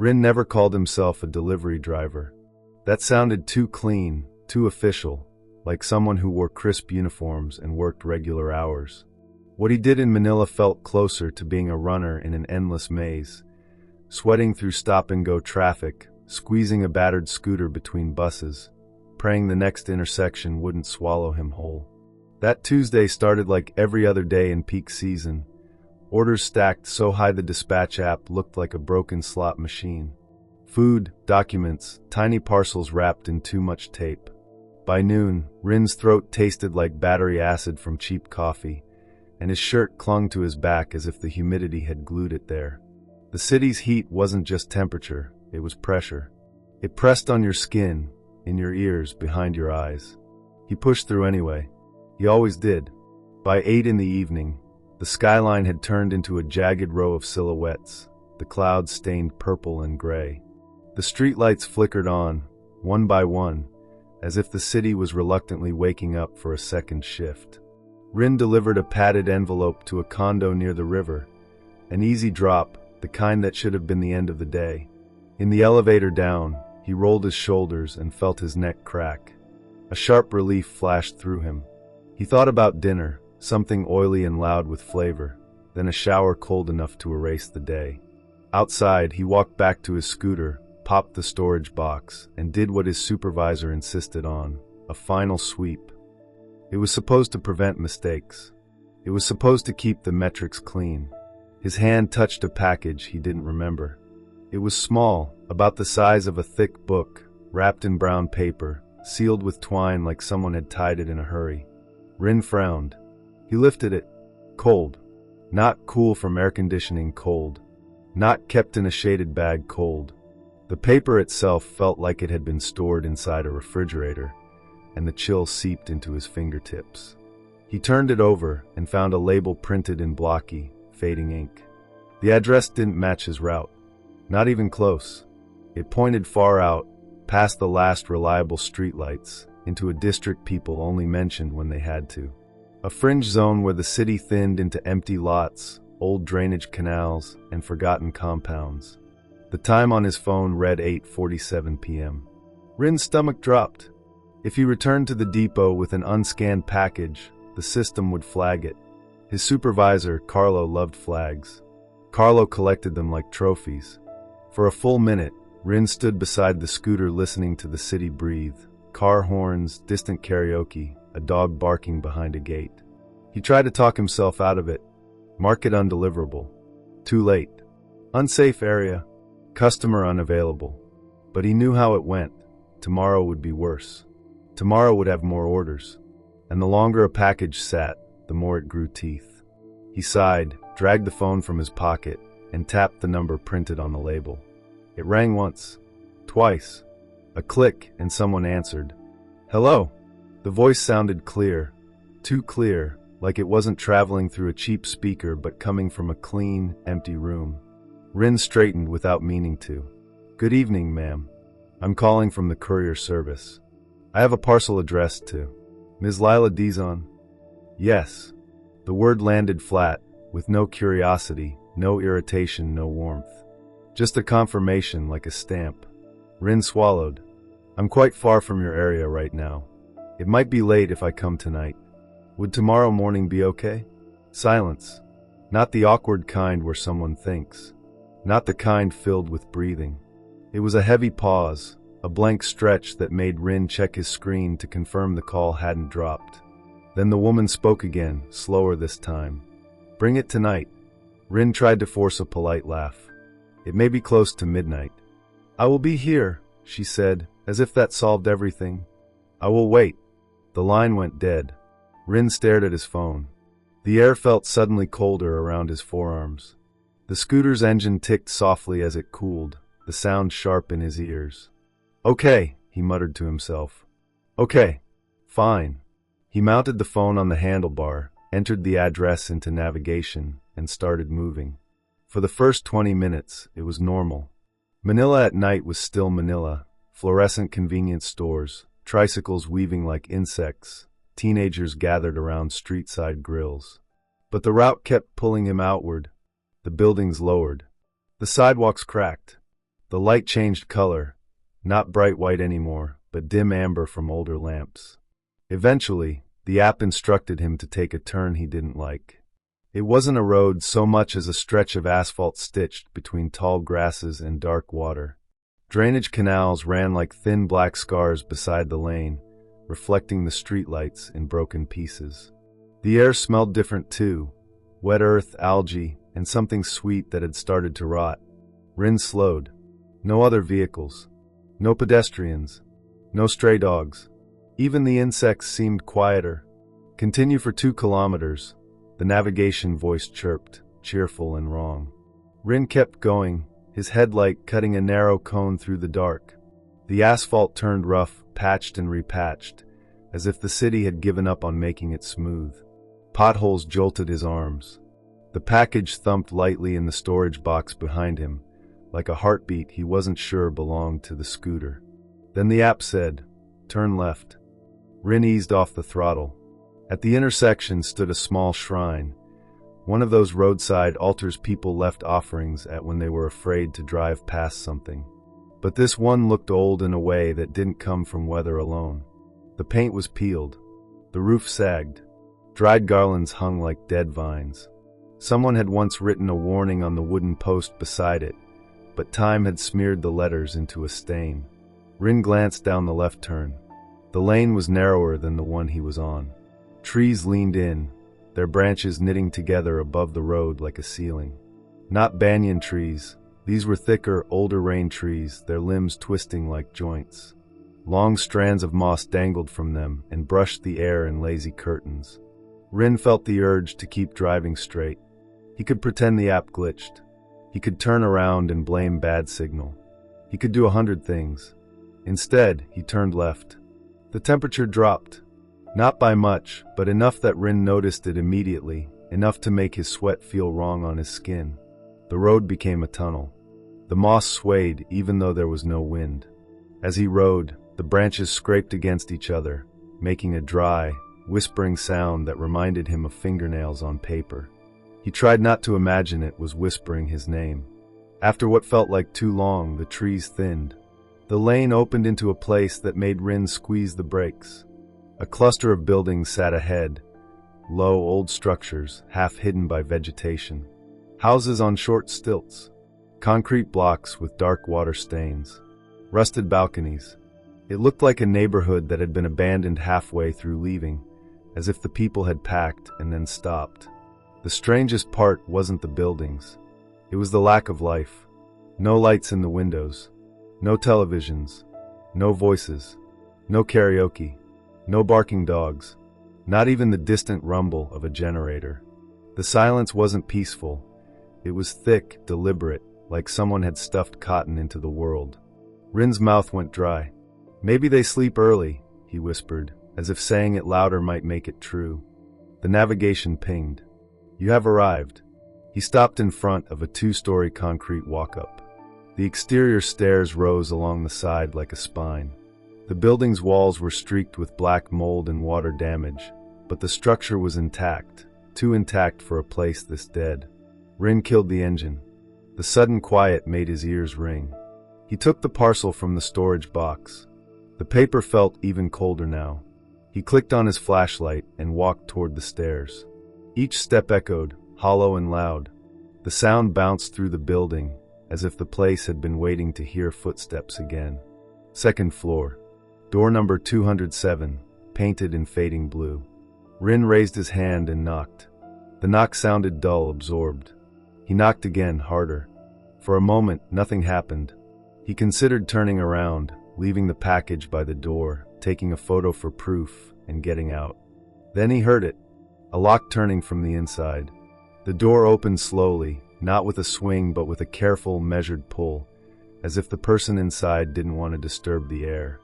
Rin never called himself a delivery driver. That sounded too clean, too official, like someone who wore crisp uniforms and worked regular hours. What he did in Manila felt closer to being a runner in an endless maze, sweating through stop-and-go traffic, squeezing a battered scooter between buses, praying the next intersection wouldn't swallow him whole. That Tuesday started like every other day in peak season. Orders stacked so high the dispatch app looked like a broken slot machine. Food, documents, tiny parcels wrapped in too much tape. By noon, Rin's throat tasted like battery acid from cheap coffee, and his shirt clung to his back as if the humidity had glued it there. The city's heat wasn't just temperature, it was pressure. It pressed on your skin, in your ears, behind your eyes. He pushed through anyway. He always did. By 8 in the evening, the skyline had turned into a jagged row of silhouettes, the clouds stained purple and gray. The streetlights flickered on, one by one, as if the city was reluctantly waking up for a second shift. Rin delivered a padded envelope to a condo near the river, an easy drop, the kind that should have been the end of the day. In the elevator down, he rolled his shoulders and felt his neck crack. A sharp relief flashed through him. He thought about dinner, something oily and loud with flavor, then a shower cold enough to erase the day. Outside, he walked back to his scooter, popped the storage box, and did what his supervisor insisted on, a final sweep. It was supposed to prevent mistakes. It was supposed to keep the metrics clean. His hand touched a package he didn't remember. It was small, about the size of a thick book, wrapped in brown paper, sealed with twine like someone had tied it in a hurry. Rin frowned. He lifted it. Cold. Not cool from air conditioning cold. Not kept in a shaded bag cold. The paper itself felt like it had been stored inside a refrigerator, and the chill seeped into his fingertips. He turned it over and found a label printed in blocky, fading ink. The address didn't match his route. Not even close. It pointed far out, past the last reliable streetlights, into a district people only mentioned when they had to. A fringe zone where the city thinned into empty lots, old drainage canals, and forgotten compounds. The time on his phone read 8:47 p.m. Rin's stomach dropped. If he returned to the depot with an unscanned package, the system would flag it. His supervisor, Carlo, loved flags. Carlo collected them like trophies. For a full minute, Rin stood beside the scooter listening to the city breathe. Car horns, distant karaoke, a dog barking behind a gate. He tried to talk himself out of it. Mark it undeliverable. Too late. Unsafe area. Customer unavailable. But he knew how it went. Tomorrow would be worse. Tomorrow would have more orders. And the longer a package sat, the more it grew teeth. He sighed, dragged the phone from his pocket, and tapped the number printed on the label. It rang once. Twice. A click, and someone answered. Hello. The voice sounded clear. Too clear, like it wasn't traveling through a cheap speaker but coming from a clean, empty room. Rin straightened without meaning to. Good evening, ma'am. I'm calling from the courier service. I have a parcel addressed to Ms. Lila Dizon. Yes. The word landed flat, with no curiosity, no irritation, no warmth. Just a confirmation like a stamp. Rin swallowed. I'm quite far from your area right now. It might be late if I come tonight. Would tomorrow morning be okay? Silence. Not the awkward kind where someone thinks. Not the kind filled with breathing. It was a heavy pause, a blank stretch that made Rin check his screen to confirm the call hadn't dropped. Then the woman spoke again, slower this time. Bring it tonight. Rin tried to force a polite laugh. It may be close to midnight. I will be here, she said, as if that solved everything. I will wait. The line went dead. Rin stared at his phone. The air felt suddenly colder around his forearms. The scooter's engine ticked softly as it cooled, the sound sharp in his ears. Okay, he muttered to himself. Okay. Fine. He mounted the phone on the handlebar, entered the address into navigation, and started moving. For the first 20 minutes, it was normal. Manila at night was still Manila. Fluorescent convenience stores, tricycles weaving like insects, teenagers gathered around street-side grills. But the route kept pulling him outward. The buildings lowered. The sidewalks cracked. The light changed color, not bright white anymore, but dim amber from older lamps. Eventually, the app instructed him to take a turn he didn't like. It wasn't a road so much as a stretch of asphalt stitched between tall grasses and dark water. Drainage canals ran like thin black scars beside the lane, reflecting the streetlights in broken pieces. The air smelled different too, wet earth, algae, and something sweet that had started to rot. Rin slowed. No other vehicles. No pedestrians. No stray dogs. Even the insects seemed quieter. Continue for 2 kilometers, the navigation voice chirped, cheerful and wrong. Rin kept going, his headlight cutting a narrow cone through the dark. The asphalt turned rough, patched and repatched, as if the city had given up on making it smooth. Potholes jolted his arms. The package thumped lightly in the storage box behind him, like a heartbeat he wasn't sure belonged to the scooter. Then the app said, "Turn left." Rin eased off the throttle. At the intersection stood a small shrine, one of those roadside altars people left offerings at when they were afraid to drive past something. But this one looked old in a way that didn't come from weather alone. The paint was peeled. The roof sagged. Dried garlands hung like dead vines. Someone had once written a warning on the wooden post beside it, but time had smeared the letters into a stain. Rin glanced down the left turn. The lane was narrower than the one he was on. Trees leaned in, their branches knitting together above the road like a ceiling. Not banyan trees, these were thicker, older rain trees, their limbs twisting like joints. Long strands of moss dangled from them and brushed the air in lazy curtains. Rin felt the urge to keep driving straight. He could pretend the app glitched. He could turn around and blame bad signal. He could do 100 things. Instead, he turned left. The temperature dropped. Not by much, but enough that Rin noticed it immediately, enough to make his sweat feel wrong on his skin. The road became a tunnel. The moss swayed even though there was no wind. As he rode, the branches scraped against each other, making a dry, whispering sound that reminded him of fingernails on paper. He tried not to imagine it was whispering his name. After what felt like too long, the trees thinned. The lane opened into a place that made Rin squeeze the brakes. A cluster of buildings sat ahead, low old structures, half hidden by vegetation. Houses on short stilts, concrete blocks with dark water stains, rusted balconies. It looked like a neighborhood that had been abandoned halfway through leaving, as if the people had packed and then stopped. The strangest part wasn't the buildings. It was the lack of life. No lights in the windows. No televisions. No voices. No karaoke. No barking dogs. Not even the distant rumble of a generator. The silence wasn't peaceful. It was thick, deliberate, like someone had stuffed cotton into the world. Rin's mouth went dry. "Maybe they sleep early," he whispered, as if saying it louder might make it true. The navigation pinged. "You have arrived." He stopped in front of a 2-story concrete walk-up. The exterior stairs rose along the side like a spine. The building's walls were streaked with black mold and water damage, but the structure was intact, too intact for a place this dead. Rin killed the engine. The sudden quiet made his ears ring. He took the parcel from the storage box. The paper felt even colder now. He clicked on his flashlight and walked toward the stairs. Each step echoed, hollow and loud. The sound bounced through the building, as if the place had been waiting to hear footsteps again. Second floor. Door number 207, painted in fading blue. Rin raised his hand and knocked. The knock sounded dull, absorbed. He knocked again, harder. For a moment, nothing happened. He considered turning around, leaving the package by the door, taking a photo for proof, and getting out. Then he heard it, a lock turning from the inside. The door opened slowly, not with a swing but with a careful, measured pull, as if the person inside didn't want to disturb the air.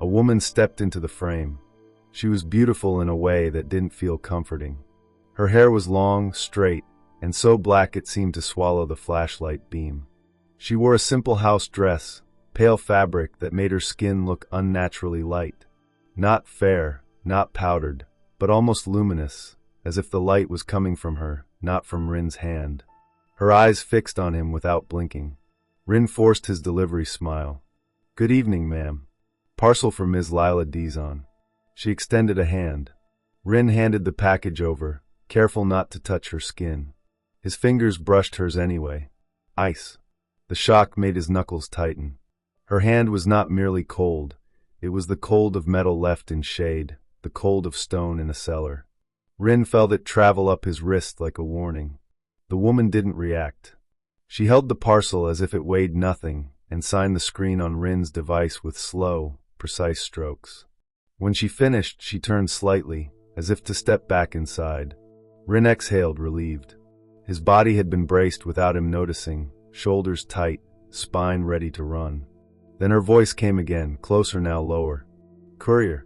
A woman stepped into the frame. She was beautiful in a way that didn't feel comforting. Her hair was long, straight, and so black it seemed to swallow the flashlight beam. She wore a simple house dress, pale fabric that made her skin look unnaturally light. Not fair, not powdered, but almost luminous, as if the light was coming from her, not from Rin's hand. Her eyes fixed on him without blinking. Rin forced his delivery smile. "Good evening, ma'am. Parcel for Ms. Lila Dizon." She extended a hand. Rin handed the package over, careful not to touch her skin. His fingers brushed hers anyway. Ice. The shock made his knuckles tighten. Her hand was not merely cold. It was the cold of metal left in shade, the cold of stone in a cellar. Rin felt it travel up his wrist like a warning. The woman didn't react. She held the parcel as if it weighed nothing and signed the screen on Rin's device with slow, precise strokes. When she finished, she turned slightly, as if to step back inside. Rin exhaled, relieved. His body had been braced without him noticing, shoulders tight, spine ready to run. Then her voice came again, closer now, lower. "Courier."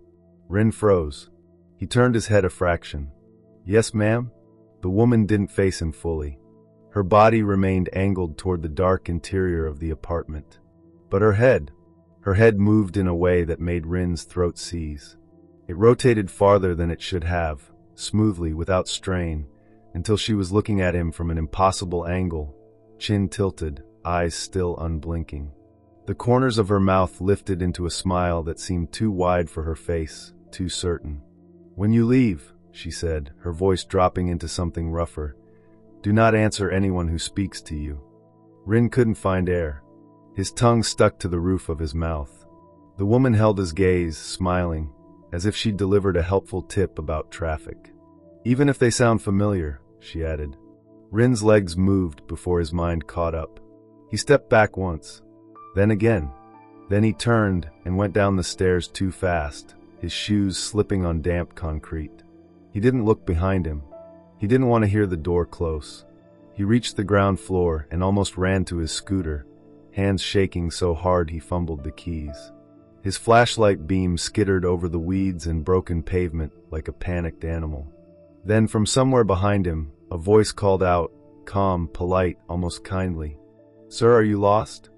Rin froze. He turned his head a fraction. "Yes, ma'am?" The woman didn't face him fully. Her body remained angled toward the dark interior of the apartment. But her head moved in a way that made Rin's throat seize. It rotated farther than it should have, smoothly, without strain, until she was looking at him from an impossible angle, chin tilted, eyes still unblinking. The corners of her mouth lifted into a smile that seemed too wide for her face, too certain. "When you leave," she said, her voice dropping into something rougher, "do not answer anyone who speaks to you." Rin couldn't find air. His tongue stuck to the roof of his mouth. The woman held his gaze, smiling, as if she'd delivered a helpful tip about traffic. "Even if they sound familiar," she added. Rin's legs moved before his mind caught up. He stepped back once, then again. Then he turned and went down the stairs too fast, his shoes slipping on damp concrete. He didn't look behind him. He didn't want to hear the door close. He reached the ground floor and almost ran to his scooter, hands shaking so hard he fumbled the keys. His flashlight beam skittered over the weeds and broken pavement like a panicked animal. Then from somewhere behind him, a voice called out, calm, polite, almost kindly. "Sir, are you lost?"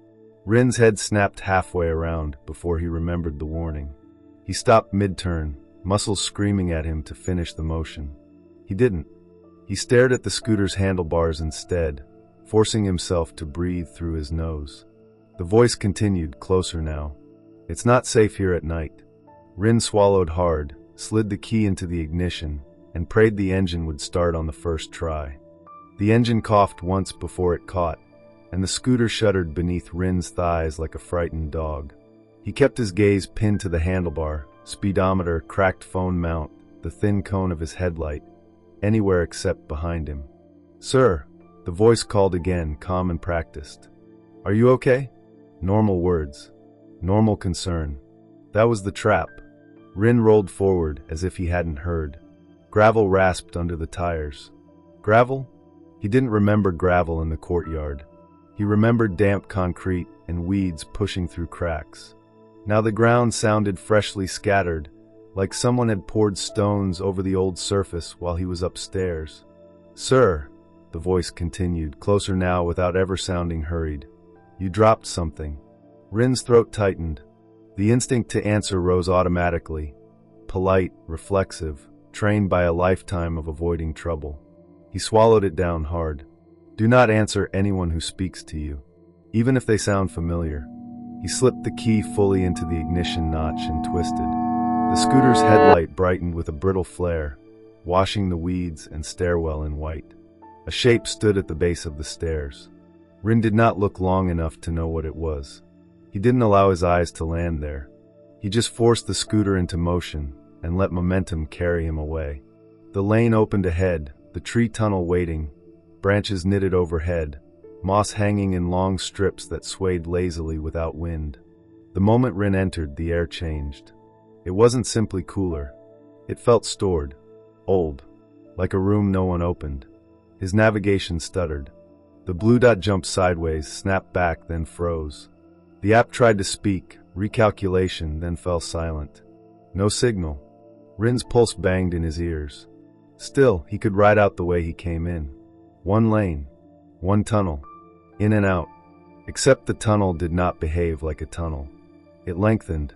Rin's head snapped halfway around before he remembered the warning. He stopped mid-turn, muscles screaming at him to finish the motion. He didn't. He stared at the scooter's handlebars instead, forcing himself to breathe through his nose. The voice continued, closer now. "It's not safe here at night." Rin swallowed hard, slid the key into the ignition, and prayed the engine would start on the first try. The engine coughed once before it caught, and the scooter shuddered beneath Rin's thighs like a frightened dog. He kept his gaze pinned to the handlebar, speedometer, cracked phone mount, the thin cone of his headlight, anywhere except behind him. "Sir," the voice called again, calm and practiced. "Are you okay?" Normal words. Normal concern. That was the trap. Rin rolled forward as if he hadn't heard. Gravel rasped under the tires. Gravel? He didn't remember gravel in the courtyard. He remembered damp concrete and weeds pushing through cracks. Now the ground sounded freshly scattered, like someone had poured stones over the old surface while he was upstairs. "Sir," the voice continued, closer now without ever sounding hurried. "You dropped something." Rin's throat tightened. The instinct to answer rose automatically, polite, reflexive, trained by a lifetime of avoiding trouble. He swallowed it down hard. "Do not answer anyone who speaks to you, even if they sound familiar." He slipped the key fully into the ignition notch and twisted. The scooter's headlight brightened with a brittle flare, washing the weeds and stairwell in white. A shape stood at the base of the stairs. Rin did not look long enough to know what it was. He didn't allow his eyes to land there. He just forced the scooter into motion and let momentum carry him away. The lane opened ahead, the tree tunnel waiting, branches knitted overhead, moss hanging in long strips that swayed lazily without wind. The moment Rin entered, the air changed. It wasn't simply cooler. It felt stored, old, like a room no one opened. His navigation stuttered. The blue dot jumped sideways, snapped back, then froze. The app tried to speak, recalculation, then fell silent. No signal. Rin's pulse banged in his ears. Still, he could ride out the way he came in. One lane, one tunnel, in and out. Except the tunnel did not behave like a tunnel. It lengthened.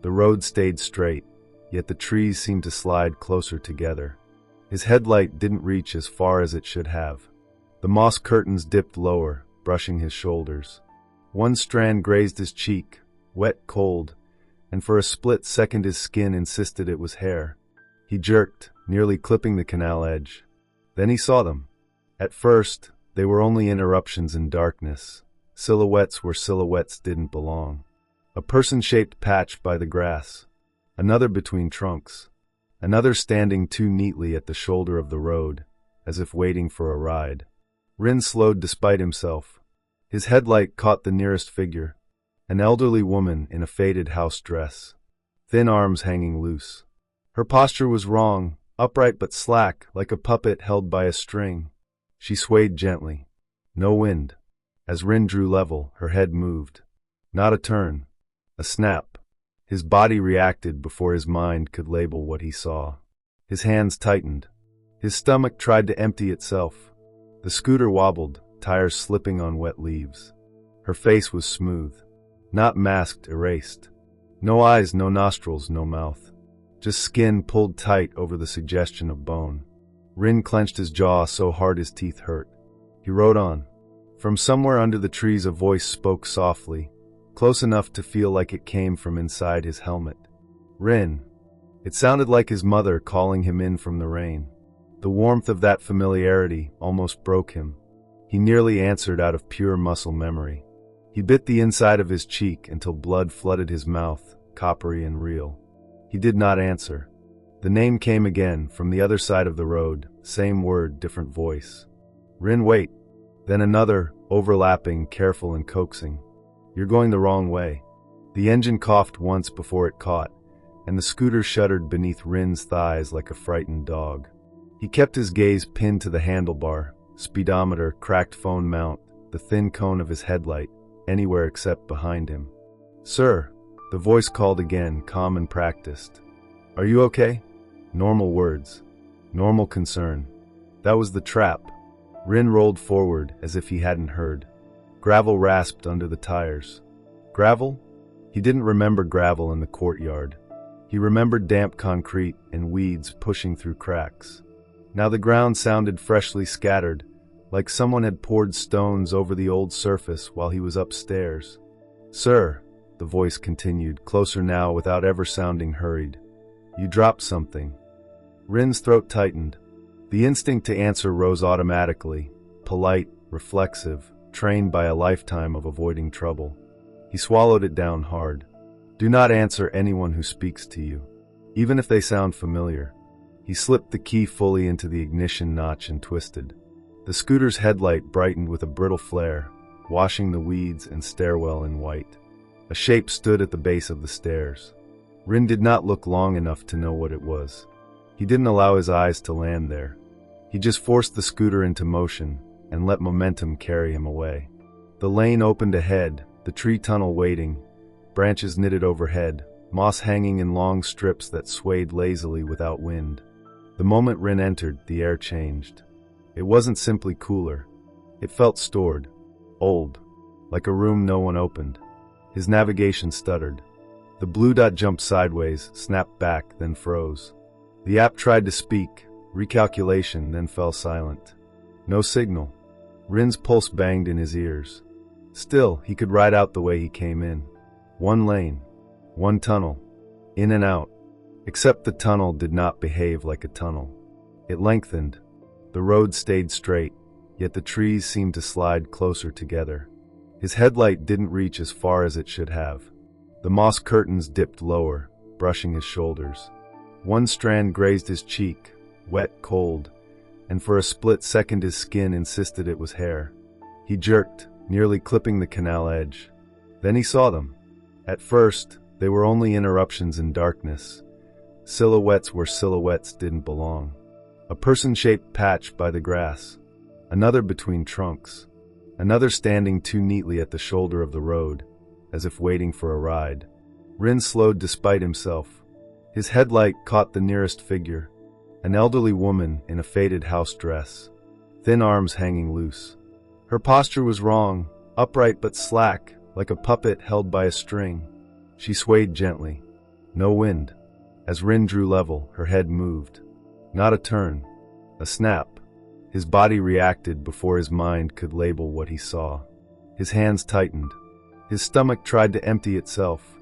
The road stayed straight, yet the trees seemed to slide closer together. His headlight didn't reach as far as it should have. The moss curtains dipped lower, brushing his shoulders. One strand grazed his cheek, wet, cold, and for a split second his skin insisted it was hair. He jerked, nearly clipping the canal edge. Then he saw them. At first, they were only interruptions in darkness, silhouettes where silhouettes didn't belong. A person-shaped patch by the grass, another between trunks, another standing too neatly at the shoulder of the road, as if waiting for a ride. Rin slowed despite himself. His headlight caught the nearest figure, an elderly woman in a faded house dress, thin arms hanging loose. Her posture was wrong, upright but slack, like a puppet held by a string. She swayed gently. No wind. As Rin drew level, her head moved. Not a turn. A snap. His body reacted before his mind could label what he saw. His hands tightened. His stomach tried to empty itself. The scooter wobbled, tires slipping on wet leaves. Her face was smooth. Not masked, erased. No eyes, no nostrils, no mouth. Just skin pulled tight over the suggestion of bone. Rin clenched his jaw so hard his teeth hurt. He rode on. From somewhere under the trees a voice spoke softly, close enough to feel like it came from inside his helmet. Rin. It sounded like his mother calling him in from the rain. The warmth of that familiarity almost broke him. He nearly answered out of pure muscle memory. He bit the inside of his cheek until blood flooded his mouth, coppery and real. He did not answer. The name came again, from the other side of the road, same word, different voice. Rin, wait. Then another, overlapping, careful and coaxing. You're going the wrong way. The engine coughed once before it caught, and the scooter shuddered beneath Rin's thighs like a frightened dog. He kept his gaze pinned to the handlebar, speedometer, cracked phone mount, the thin cone of his headlight, anywhere except behind him. Sir, the voice called again, calm and practiced. Are you okay? Normal words. Normal concern. That was the trap. Rin rolled forward as if he hadn't heard. Gravel rasped under the tires. Gravel? He didn't remember gravel in the courtyard. He remembered damp concrete and weeds pushing through cracks. Now the ground sounded freshly scattered, like someone had poured stones over the old surface while he was upstairs. Sir, the voice continued, closer now without ever sounding hurried. You dropped something. Rin's throat tightened. The instinct to answer rose automatically, polite, reflexive, trained by a lifetime of avoiding trouble. He swallowed it down hard. Do not answer anyone who speaks to you, even if they sound familiar. He slipped the key fully into the ignition notch and twisted. The scooter's headlight brightened with a brittle flare, washing the weeds and stairwell in white. A shape stood at the base of the stairs. Rin did not look long enough to know what it was. He didn't allow his eyes to land there. He just forced the scooter into motion and let momentum carry him away. The lane opened ahead, the tree tunnel waiting, branches knitted overhead, moss hanging in long strips that swayed lazily without wind. The moment Rin entered, the air changed. It wasn't simply cooler. It felt stored, old, like a room no one opened. His navigation stuttered. The blue dot jumped sideways, snapped back, then froze. The app tried to speak, recalculation, then fell silent. No signal. Rin's pulse banged in his ears. Still, he could ride out the way he came in. One lane, one tunnel, in and out. Except the tunnel did not behave like a tunnel. It lengthened. The road stayed straight, yet the trees seemed to slide closer together. His headlight didn't reach as far as it should have. The moss curtains dipped lower, brushing his shoulders. One strand grazed his cheek, wet, cold, and for a split second his skin insisted it was hair. He jerked, nearly clipping the canal edge. Then he saw them. At first, they were only interruptions in darkness, silhouettes where silhouettes didn't belong. A person-shaped patch by the grass, another between trunks, another standing too neatly at the shoulder of the road, as if waiting for a ride. Rin slowed despite himself. His headlight caught the nearest figure, an elderly woman in a faded house dress, thin arms hanging loose. Her posture was wrong, upright but slack, like a puppet held by a string. She swayed gently. No wind. As Rin drew level, her head moved. Not a turn. A snap. His body reacted before his mind could label what he saw. His hands tightened. His stomach tried to empty itself.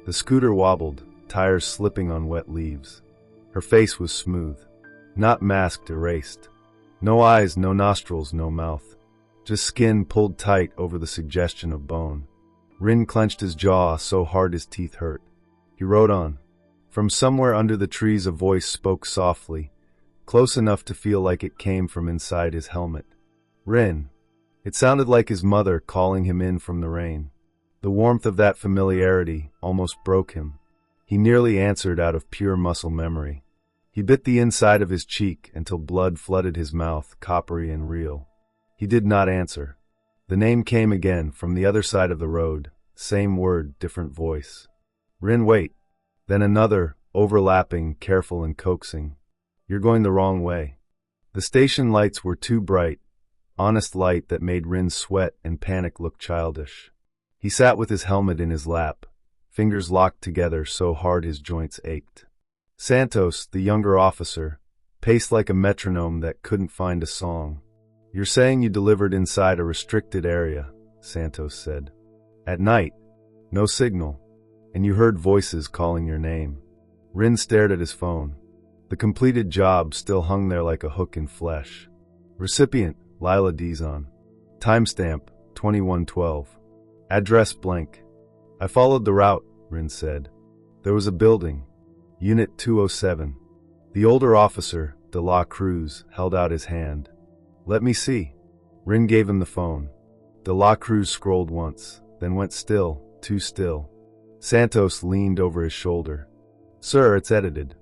The scooter wobbled, tires slipping on wet leaves. Her face was smooth. Not masked, erased. No eyes, no nostrils, no mouth. Just skin pulled tight over the suggestion of bone. Rin clenched his jaw so hard his teeth hurt. He rode on. From somewhere under the trees a voice spoke softly, close enough to feel like it came from inside his helmet. Rin. It sounded like his mother calling him in from the rain. The warmth of that familiarity almost broke him. He nearly answered out of pure muscle memory. He bit the inside of his cheek until blood flooded his mouth, coppery and real. He did not answer. The name came again from the other side of the road. Same word, different voice. Rin, wait. Then another, overlapping, careful and coaxing. You're going the wrong way. The station lights were too bright, honest light that made Rin sweat and panic look childish. He sat with his helmet in his lap, fingers locked together so hard his joints ached. Santos, the younger officer, paced like a metronome that couldn't find a song. You're saying you delivered inside a restricted area, Santos said. At night, no signal, and you heard voices calling your name. Rin stared at his phone. The completed job still hung there like a hook in flesh. Recipient, Lila Dizon. Timestamp, 2112. Address blank. I followed the route, Rin said. There was a building. Unit 207. The older officer, De La Cruz, held out his hand. Let me see. Rin gave him the phone. De La Cruz scrolled once, then went still, too still. Santos leaned over his shoulder. Sir, it's edited.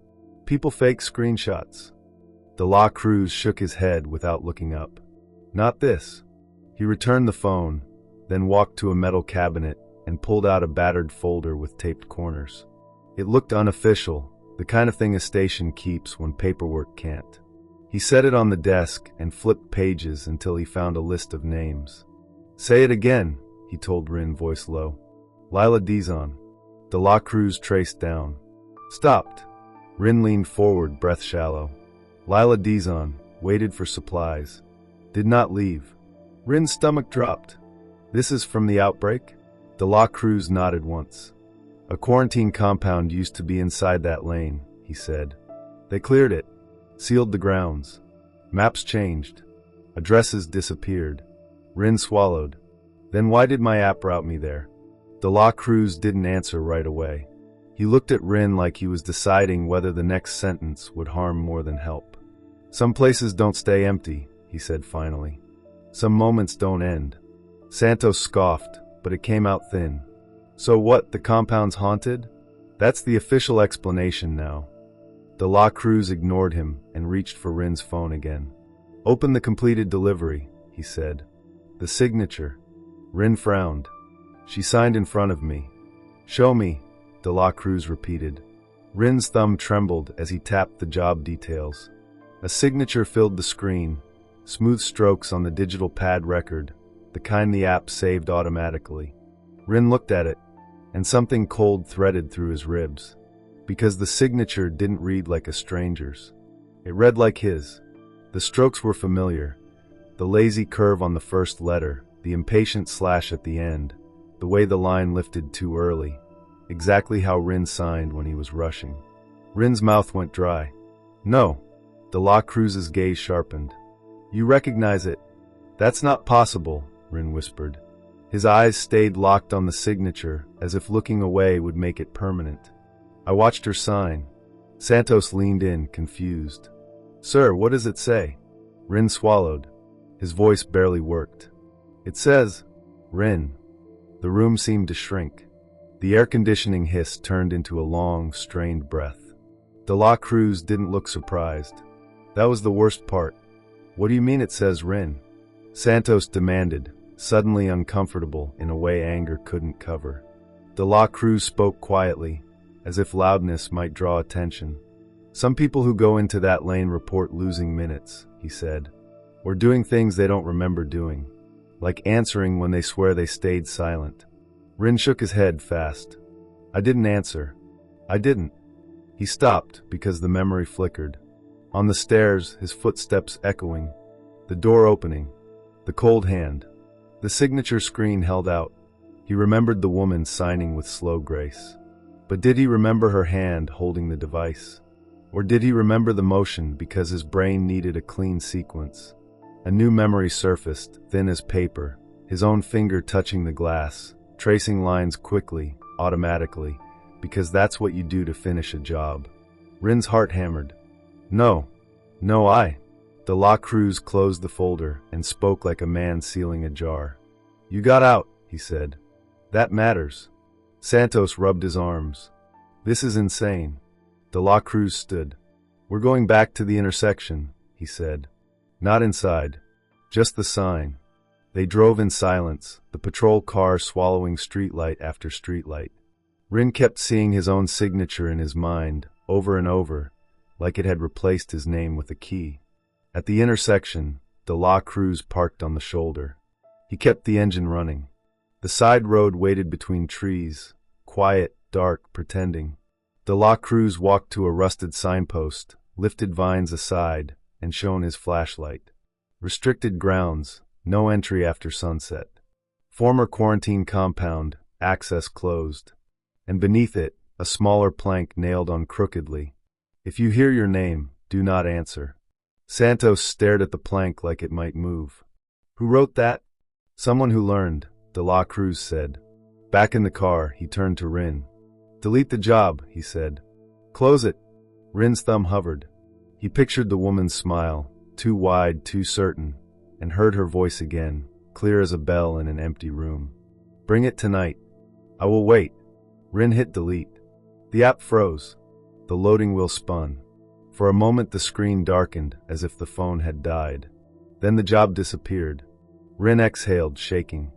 People fake screenshots. De La Cruz shook his head without looking up. Not this. He returned the phone, then walked to a metal cabinet and pulled out a battered folder with taped corners. It looked unofficial, the kind of thing a station keeps when paperwork can't. He set it on the desk and flipped pages until he found a list of names. Say it again, he told Rin, voice low. Lila Dizon. De La Cruz traced down. Stopped. Rin leaned forward, breath shallow. Lila Dizon waited for supplies. Did not leave. Rin's stomach dropped. This is from the outbreak? De La Cruz nodded once. A quarantine compound used to be inside that lane, he said. They cleared it, sealed the grounds. Maps changed. Addresses disappeared. Rin swallowed. Then why did my app route me there? De La Cruz didn't answer right away. He looked at Rin like he was deciding whether the next sentence would harm more than help. Some places don't stay empty, he said finally. Some moments don't end. Santos scoffed, but it came out thin. So what, the compound's haunted? That's the official explanation now. De La Cruz ignored him and reached for Rin's phone again. Open the completed delivery, he said. The signature. Rin frowned. She signed in front of me. Show me, De La Cruz repeated. Rin's thumb trembled as he tapped the job details. A signature filled the screen, smooth strokes on the digital pad record, the kind the app saved automatically. Rin looked at it, and something cold threaded through his ribs, because the signature didn't read like a stranger's. It read like his. The strokes were familiar, the lazy curve on the first letter, the impatient slash at the end, the way the line lifted too early, exactly how Rin signed when he was rushing. Rin's mouth went dry. No. De La Cruz's gaze sharpened. You recognize it. That's not possible, Rin whispered. His eyes stayed locked on the signature, as if looking away would make it permanent. I watched her sign. Santos leaned in, confused. Sir, what does it say? Rin swallowed. His voice barely worked. It says, Rin. The room seemed to shrink. The air conditioning hiss turned into a long, strained breath. De La Cruz didn't look surprised. That was the worst part. What do you mean it says Rin? Santos demanded, suddenly uncomfortable in a way anger couldn't cover. De La Cruz spoke quietly, as if loudness might draw attention. Some people who go into that lane report losing minutes, he said, or doing things they don't remember doing, like answering when they swear they stayed silent. Rin shook his head fast. I didn't answer. I didn't. He stopped because the memory flickered. On the stairs, his footsteps echoing. The door opening. The cold hand. The signature screen held out. He remembered the woman signing with slow grace. But did he remember her hand holding the device? Or did he remember the motion because his brain needed a clean sequence? A new memory surfaced, thin as paper, his own finger touching the glass, tracing lines quickly, automatically, because that's what you do to finish a job. Rin's heart hammered. No. De La Cruz closed the folder and spoke like a man sealing a jar. You got out, he said. That matters. Santos rubbed his arms. This is insane. De La Cruz stood. We're going back to the intersection, he said. Not inside. Just the sign. They drove in silence, the patrol car swallowing streetlight after streetlight. Rin kept seeing his own signature in his mind, over and over, like it had replaced his name with a key. At the intersection, De La Cruz parked on the shoulder. He kept the engine running. The side road waited between trees, quiet, dark, pretending. De La Cruz walked to a rusted signpost, lifted vines aside, and shone his flashlight. Restricted grounds, no entry after sunset. Former quarantine compound, access closed. And beneath it, a smaller plank nailed on crookedly. If you hear your name, do not answer. Santos stared at the plank like it might move. Who wrote that? Someone who learned, De La Cruz said. Back in the car, he turned to Rin. Delete the job, he said. Close it. Rin's thumb hovered. He pictured the woman's smile, too wide, too certain, and heard her voice again, clear as a bell in an empty room. Bring it tonight. I will wait. Rin hit delete. The app froze. The loading wheel spun. For a moment the screen darkened as if the phone had died. Then the job disappeared. Rin exhaled, shaking.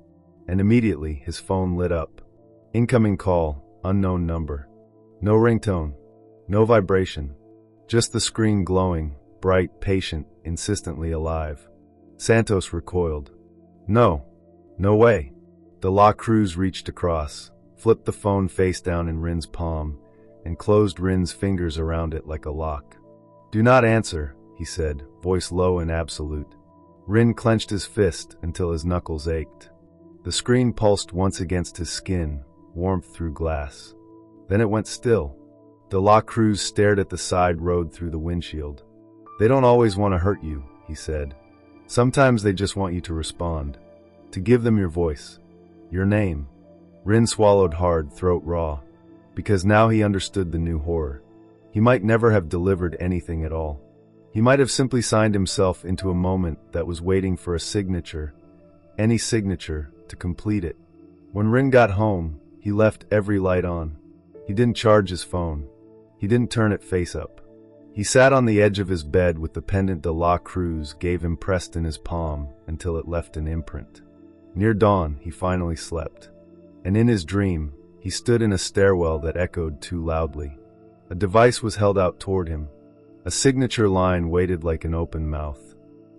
And immediately his phone lit up. Incoming call, unknown number. No ringtone. No vibration. Just the screen glowing, bright, patient, insistently alive. Santos recoiled. No way. De La Cruz reached across, flipped the phone face down in Rin's palm, and closed Rin's fingers around it like a lock. Do not answer, he said, voice low and absolute. Rin clenched his fist until his knuckles ached. The screen pulsed once against his skin, warmth through glass. Then it went still. De La Cruz stared at the side road through the windshield. They don't always want to hurt you, he said. Sometimes they just want you to respond. To give them your voice. Your name. Rin swallowed hard, throat raw. Because now he understood the new horror. He might never have delivered anything at all. He might have simply signed himself into a moment that was waiting for a signature, any signature, to complete it. When Rin got home, he left every light on. He didn't charge his phone. He didn't turn it face up. He sat on the edge of his bed with the pendant De La Cruz gave him pressed in his palm until it left an imprint. Near dawn, he finally slept. And in his dream, he stood in a stairwell that echoed too loudly. A device was held out toward him. A signature line waited like an open mouth.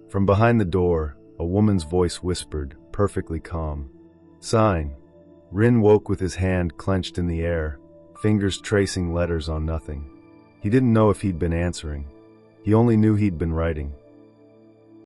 From behind the door, a woman's voice whispered, perfectly calm. Sign. Rin woke with his hand clenched in the air, fingers tracing letters on nothing. He didn't know if he'd been answering. He only knew he'd been writing.